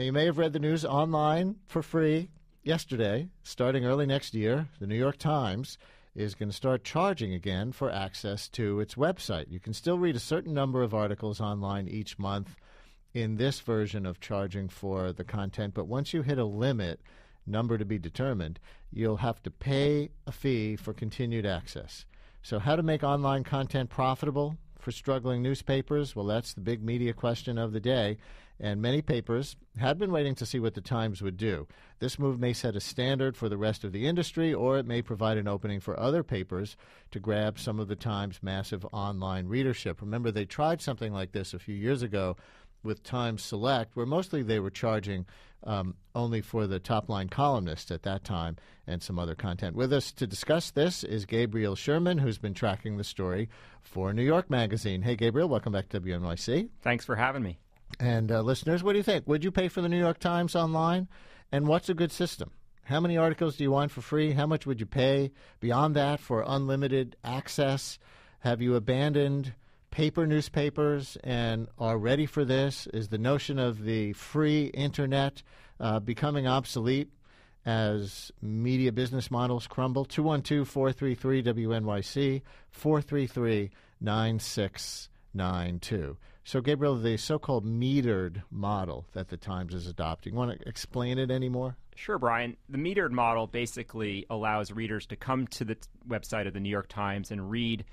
Now, you may have read the news online for free yesterday. Starting early next year, the New York Times is going to start charging again for access to its website. You can still read a certain number of articles online each month in this version of charging for the content, but once you hit a limit, number to be determined, you'll have to pay a fee for continued access. So how to make online content profitable for struggling newspapers? Well, that's the big media question of the day, and many papers had been waiting to see what the Times would do. This move may set a standard for the rest of the industry, or it may provide an opening for other papers to grab some of the Times' massive online readership. Remember, they tried something like this a few years ago with Times Select, where mostly they were charging only for the top-line columnists at that time and some other content. With us to discuss this is Gabriel Sherman, who's been tracking the story for New York Magazine. Hey, Gabriel, welcome back to WNYC. Thanks for having me. And listeners, what do you think? Would you pay for the New York Times online? And what's a good system? How many articles do you want for free? How much would you pay beyond that for unlimited access? Have you abandoned paper newspapers and are ready for this? Is the notion of the free internet becoming obsolete as media business models crumble? 212-433-WNYC, 433-9692. So, Gabriel, the so-called metered model that the Times is adopting, want to explain it anymore? Sure, Brian. The metered model basically allows readers to come to the website of the New York Times and read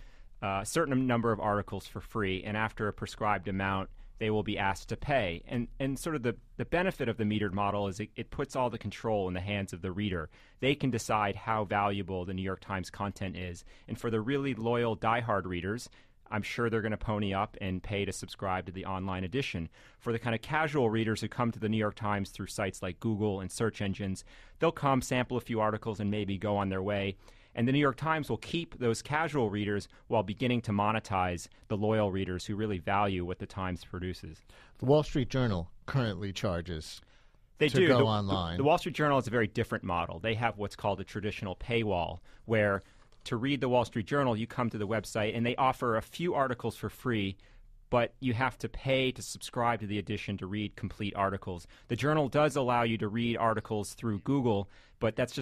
a certain number of articles for free, and after a prescribed amount, they will be asked to pay. And sort of the benefit of the metered model is it puts all the control in the hands of the reader. They can decide how valuable the New York Times content is. And for the really loyal, diehard readers, I'm sure they're going to pony up and pay to subscribe to the online edition. For the kind of casual readers who come to the New York Times through sites like Google and search engines, they'll come, sample a few articles, and maybe go on their way. And the New York Times will keep those casual readers while beginning to monetize the loyal readers who really value what the Times produces. The Wall Street Journal currently charges to go online. The Wall Street Journal is a very different model. They have what's called a traditional paywall, where to read the Wall Street Journal, you come to the website and they offer a few articles for free, but you have to pay to subscribe to the edition to read complete articles. The Journal does allow you to read articles through Google, but that's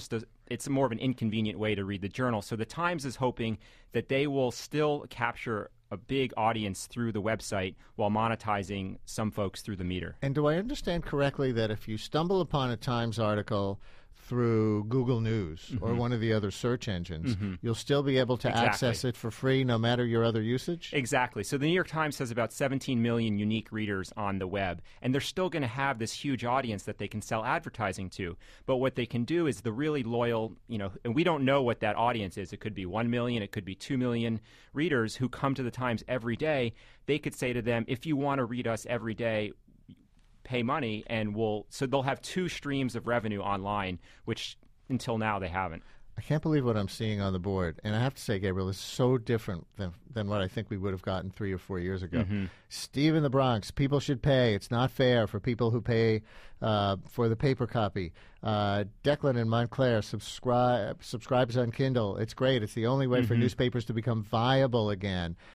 it's more of an inconvenient way to read the Journal. So the Times is hoping that they will still capture a big audience through the website while monetizing some folks through the meter. And do I understand correctly that if you stumble upon a Times article through Google News or one of the other search engines, you'll still be able to access it for free no matter your other usage? Exactly. So the New York Times has about 17 million unique readers on the web, and they're still going to have this huge audience that they can sell advertising to. But what they can do is the really loyal, and we don't know what that audience is. It could be 1 million, it could be 2 million readers who come to the Times every day. They could say to them, if you want to read us every day, pay money, and so they'll have two streams of revenue online, which until now they haven't. I can't believe what I'm seeing on the board. And I have to say, Gabriel, it's so different than what I think we would have gotten 3 or 4 years ago. Steve in the Bronx, people should pay. It's not fair for people who pay for the paper copy. Declan in Montclair subscribes on Kindle. It's great. It's the only way for newspapers to become viable again.